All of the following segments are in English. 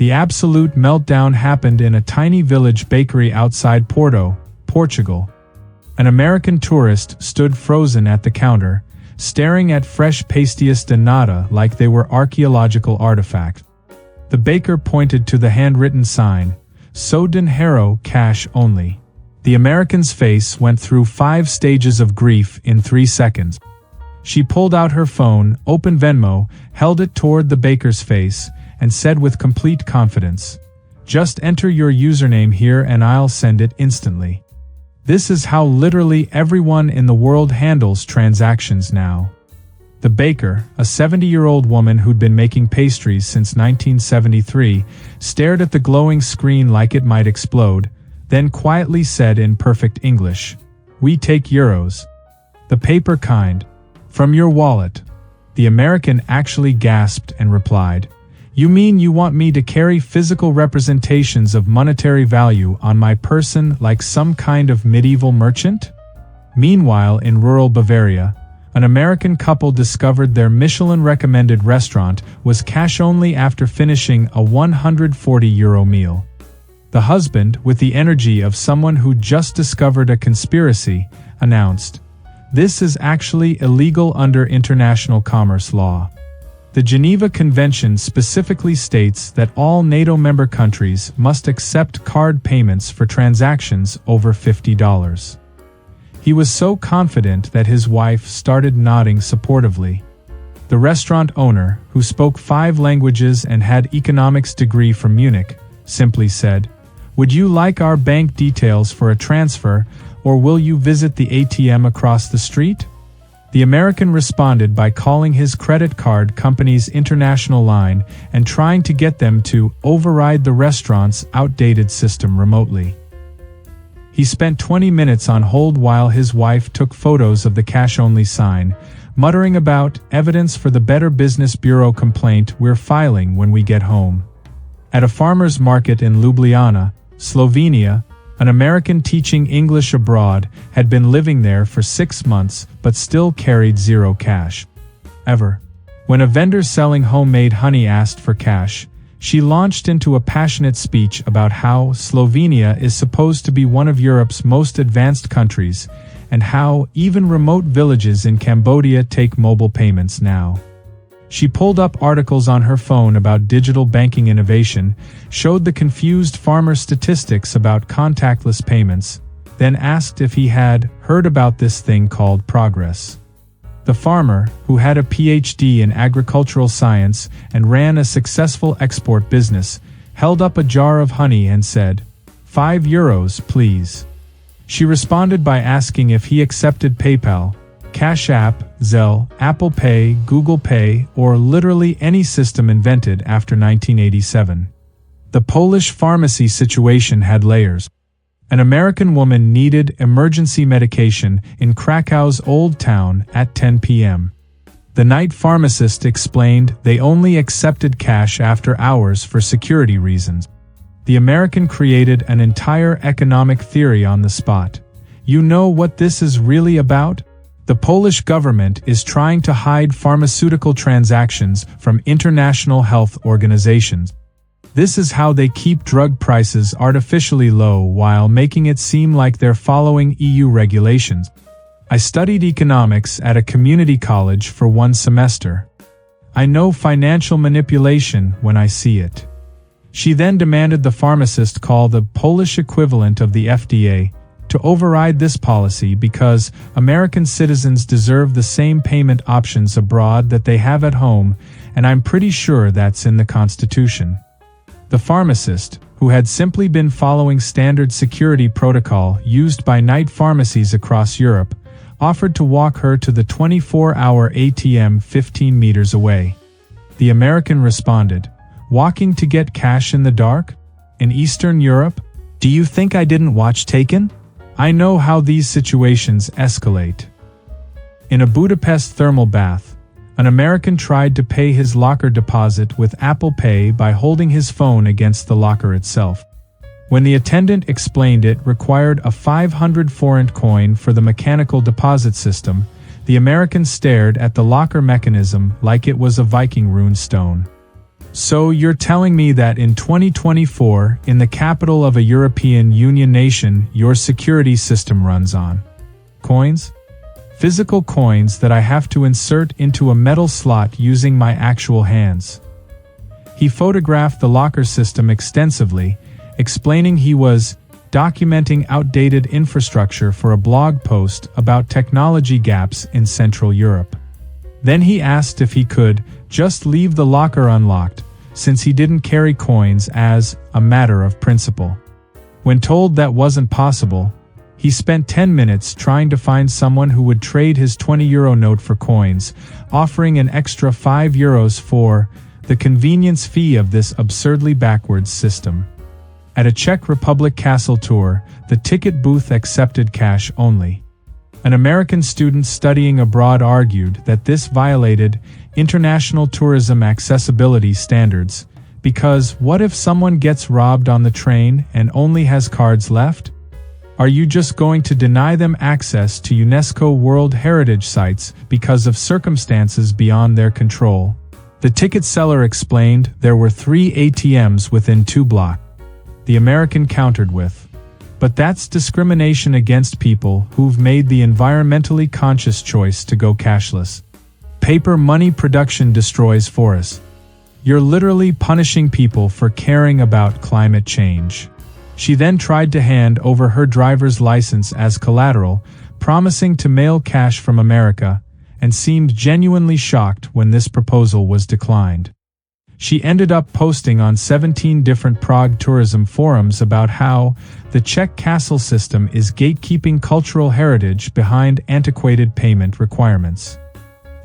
The absolute meltdown happened in a tiny village bakery outside Porto, Portugal. An American tourist stood frozen at the counter, staring at fresh pastéis de nata like they were archaeological artifacts. The baker pointed to the handwritten sign, "So dinheiro, cash only." The American's face went through 5 stages of grief in 3 seconds. She pulled out her phone, opened Venmo, held it toward the baker's face, and said with complete confidence, "Just enter your username here and I'll send it instantly." This is how literally everyone in the world handles transactions now. The baker, a 70-year-old woman who'd been making pastries since 1973, stared at the glowing screen like it might explode, then quietly said in perfect English, "We take euros. The paper kind. From your wallet." The American actually gasped and replied, "You mean you want me to carry physical representations of monetary value on my person like some kind of medieval merchant?" Meanwhile, in rural Bavaria, an American couple discovered their Michelin-recommended restaurant was cash only after finishing a €140 meal. The husband, with the energy of someone who just discovered a conspiracy, announced, "This is actually illegal under international commerce law." The Geneva Convention specifically states that all NATO member countries must accept card payments for transactions over $50. He was so confident that his wife started nodding supportively. The restaurant owner, who spoke 5 languages and had economics degree from Munich, simply said, "Would you like our bank details for a transfer, or will you visit the ATM across the street?" The American responded by calling his credit card company's international line and trying to get them to override the restaurant's outdated system remotely. He spent 20 minutes on hold while his wife took photos of the cash-only sign, muttering about evidence for the Better Business Bureau complaint we're filing when we get home. At a farmer's market in Ljubljana, Slovenia, an American teaching English abroad had been living there for 6 months but still carried 0 cash. Ever. When a vendor selling homemade honey asked for cash, she launched into a passionate speech about how Slovenia is supposed to be one of Europe's most advanced countries, and how even remote villages in Cambodia take mobile payments now. She pulled up articles on her phone about digital banking innovation, showed the confused farmer statistics about contactless payments, then asked if he had heard about this thing called progress. The farmer, who had a PhD in agricultural science and ran a successful export business, held up a jar of honey and said, €5, please. She responded by asking if he accepted PayPal, Cash App, Zelle, Apple Pay, Google Pay, or literally any system invented after 1987. The Polish pharmacy situation had layers. An American woman needed emergency medication in Krakow's Old Town at 10 p.m. The night pharmacist explained they only accepted cash after hours for security reasons. The American created an entire economic theory on the spot. You know what this is really about? The Polish government is trying to hide pharmaceutical transactions from international health organizations. This is how they keep drug prices artificially low while making it seem like they're following EU regulations. I studied economics at a community college for 1 semester. I know financial manipulation when I see it. She then demanded the pharmacist call the Polish equivalent of the FDA to override this policy because American citizens deserve the same payment options abroad that they have at home, and I'm pretty sure that's in the Constitution. The pharmacist, who had simply been following standard security protocol used by night pharmacies across Europe, offered to walk her to the 24-hour ATM 15 meters away. The American responded, "Walking to get cash in the dark? In Eastern Europe? Do you think I didn't watch Taken? I know how these situations escalate." In a Budapest thermal bath, an American tried to pay his locker deposit with Apple Pay by holding his phone against the locker itself. When the attendant explained it required a 500 forint coin for the mechanical deposit system, the American stared at the locker mechanism like it was a Viking rune stone. So you're telling me that in 2024, in the capital of a European Union nation, your security system runs on coins? Physical coins that I have to insert into a metal slot using my actual hands. He photographed the locker system extensively, explaining he was documenting outdated infrastructure for a blog post about technology gaps in Central Europe. Then he asked if he could just leave the locker unlocked, since he didn't carry coins as a matter of principle. When told that wasn't possible, he spent 10 minutes trying to find someone who would trade his €20 note for coins, offering an extra €5 for the convenience fee of this absurdly backwards system. At a Czech Republic castle tour, the ticket booth accepted cash only. An American student studying abroad argued that this violated international tourism accessibility standards, because what if someone gets robbed on the train and only has cards left? Are you just going to deny them access to UNESCO World Heritage Sites because of circumstances beyond their control? The ticket seller explained there were 3 ATMs within 2 blocks. The American countered with, "But that's discrimination against people who've made the environmentally conscious choice to go cashless. Paper money production destroys forests. You're literally punishing people for caring about climate change." She then tried to hand over her driver's license as collateral, promising to mail cash from America, and seemed genuinely shocked when this proposal was declined. She ended up posting on 17 different Prague tourism forums about how the Czech castle system is gatekeeping cultural heritage behind antiquated payment requirements.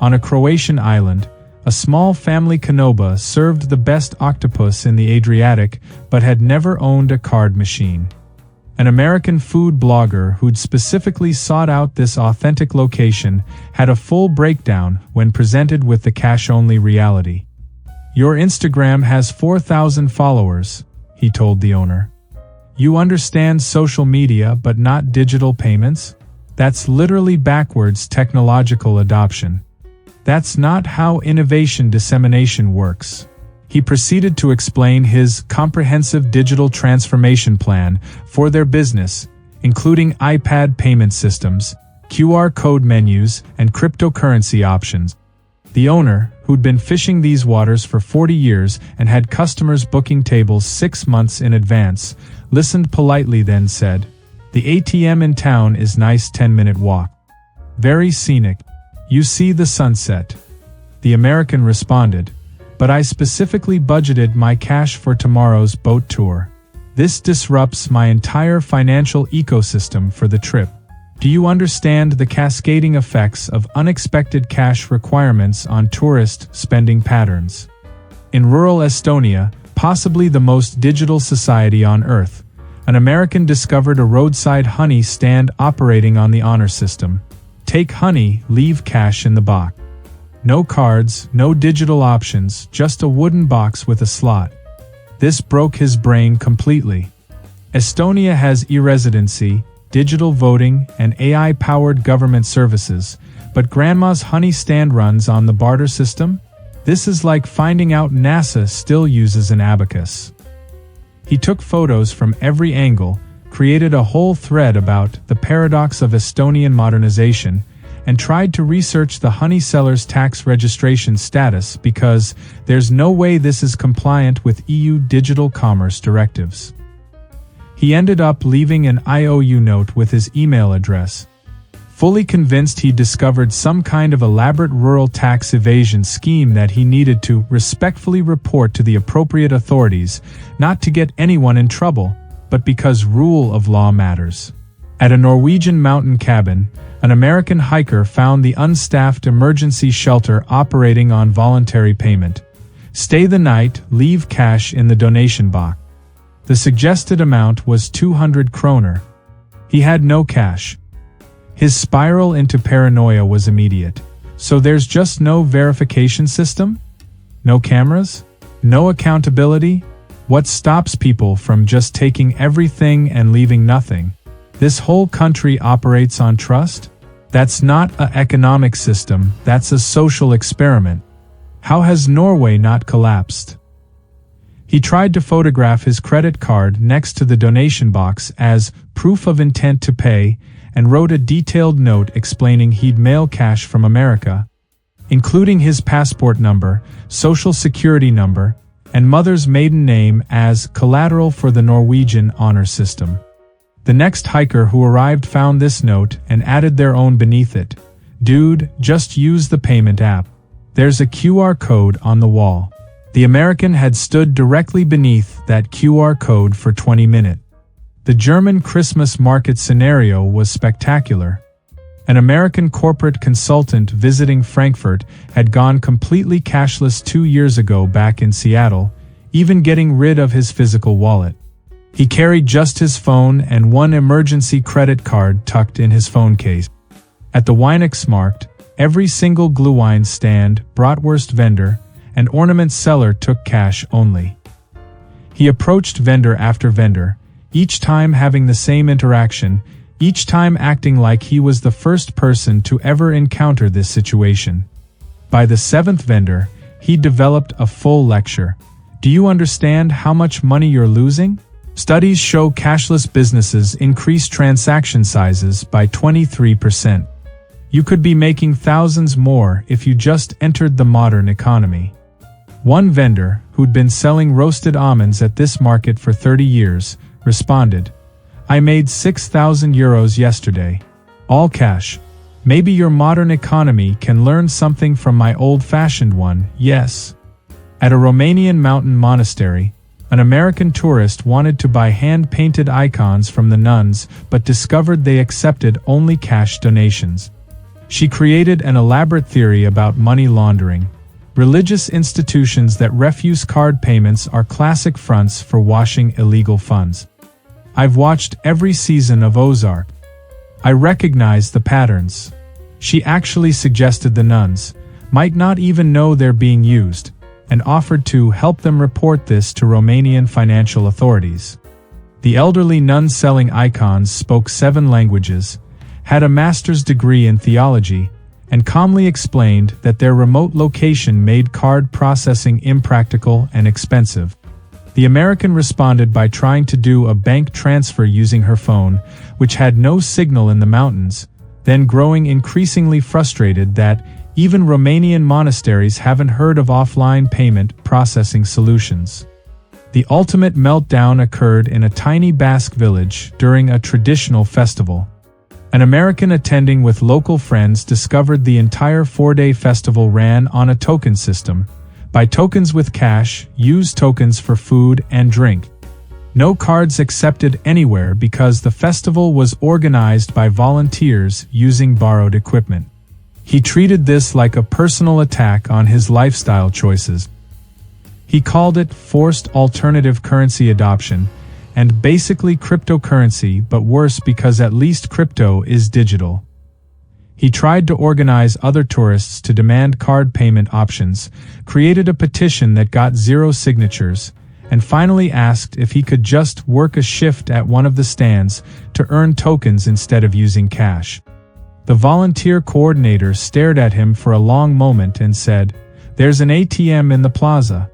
On a Croatian island, a small family canoba served the best octopus in the Adriatic but had never owned a card machine. An American food blogger who'd specifically sought out this authentic location had a full breakdown when presented with the cash-only reality. "Your Instagram has 4,000 followers," he told the owner. "You understand social media but not digital payments? That's literally backwards technological adoption. That's not how innovation dissemination works." He proceeded to explain his comprehensive digital transformation plan for their business, including iPad payment systems, QR code menus, and cryptocurrency options. The owner, who'd been fishing these waters for 40 years and had customers booking tables 6 months in advance, listened politely then said, "The ATM in town is nice 10-minute walk. Very scenic. You see the sunset." The American responded, "But I specifically budgeted my cash for tomorrow's boat tour. This disrupts my entire financial ecosystem for the trip. Do you understand the cascading effects of unexpected cash requirements on tourist spending patterns?" In rural Estonia, possibly the most digital society on Earth, an American discovered a roadside honey stand operating on the honor system. Take honey, leave cash in the box. No cards, no digital options, just a wooden box with a slot. This broke his brain completely. Estonia has e-residency, digital voting, and AI-powered government services, but grandma's honey stand runs on the barter system? This is like finding out NASA still uses an abacus. He took photos from every angle, created a whole thread about the paradox of Estonian modernization, and tried to research the honey seller's tax registration status because there's no way this is compliant with EU digital commerce directives. He ended up leaving an IOU note with his email address. Fully convinced he discovered some kind of elaborate rural tax evasion scheme that he needed to respectfully report to the appropriate authorities, not to get anyone in trouble, but because rule of law matters. At a Norwegian mountain cabin, an American hiker found the unstaffed emergency shelter operating on voluntary payment. Stay the night, leave cash in the donation box. The suggested amount was 200 kroner. He had no cash. His spiral into paranoia was immediate. So there's just no verification system? No cameras? No accountability? What stops people from just taking everything and leaving nothing? This whole country operates on trust? That's not an economic system, that's a social experiment. How has Norway not collapsed? He tried to photograph his credit card next to the donation box as proof of intent to pay and wrote a detailed note explaining he'd mail cash from America, including his passport number, social security number, and mother's maiden name as collateral for the Norwegian honor system. The next hiker who arrived found this note and added their own beneath it. "Dude, just use the payment app. There's a QR code on the wall." The American had stood directly beneath that QR code for 20 minutes. The German Christmas market scenario was spectacular. An American corporate consultant visiting Frankfurt had gone completely cashless 2 years ago back in Seattle, even getting rid of his physical wallet. He carried just his phone and one emergency credit card tucked in his phone case. At the Weihnachtsmarkt, every single glühwein stand, bratwurst vendor, and ornament seller took cash only. He approached vendor after vendor, each time having the same interaction, each time acting like he was the first person to ever encounter this situation. By the 7th vendor, he developed a full lecture. "Do you understand how much money you're losing? Studies show cashless businesses increase transaction sizes by 23%. You could be making thousands more if you just entered the modern economy." One vendor, who'd been selling roasted almonds at this market for 30 years, responded, "I made 6,000 euros yesterday. All cash. Maybe your modern economy can learn something from my old-fashioned one, yes." At a Romanian mountain monastery, an American tourist wanted to buy hand-painted icons from the nuns but discovered they accepted only cash donations. She created an elaborate theory about money laundering. Religious institutions that refuse card payments are classic fronts for washing illegal funds. "I've watched every season of Ozark. I recognize the patterns." She actually suggested the nuns might not even know they're being used, and offered to help them report this to Romanian financial authorities. The elderly nun selling icons spoke 7 languages, had a master's degree in theology, and calmly explained that their remote location made card processing impractical and expensive. The American responded by trying to do a bank transfer using her phone, which had no signal in the mountains, then growing increasingly frustrated that even Romanian monasteries haven't heard of offline payment processing solutions. The ultimate meltdown occurred in a tiny Basque village during a traditional festival. An American attending with local friends discovered the entire 4-day festival ran on a token system. Buy tokens with cash, use tokens for food and drink. No cards accepted anywhere because the festival was organized by volunteers using borrowed equipment. He treated this like a personal attack on his lifestyle choices. He called it forced alternative currency adoption, and basically cryptocurrency, but worse because at least crypto is digital. He tried to organize other tourists to demand card payment options, created a petition that got 0 signatures, and finally asked if he could just work a shift at one of the stands to earn tokens instead of using cash. The volunteer coordinator stared at him for a long moment and said, "There's an ATM in the plaza.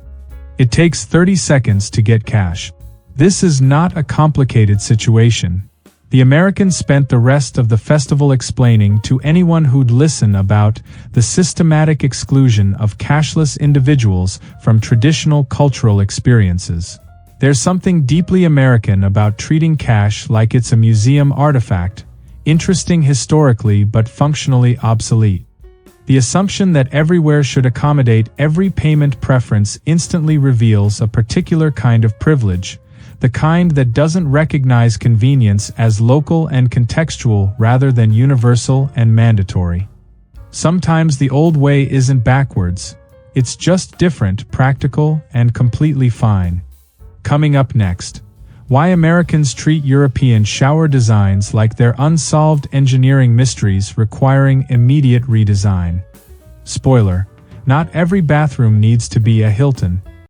It takes 30 seconds to get cash. This is not a complicated situation." The American spent the rest of the festival explaining to anyone who'd listen about the systematic exclusion of cashless individuals from traditional cultural experiences. There's something deeply American about treating cash like it's a museum artifact, interesting historically but functionally obsolete. The assumption that everywhere should accommodate every payment preference instantly reveals a particular kind of privilege, the kind that doesn't recognize convenience as local and contextual rather than universal and mandatory. Sometimes the old way isn't backwards, it's just different, practical, and completely fine. Coming up next, why Americans treat European shower designs like they're unsolved engineering mysteries requiring immediate redesign. Spoiler: not every bathroom needs to be a Hilton.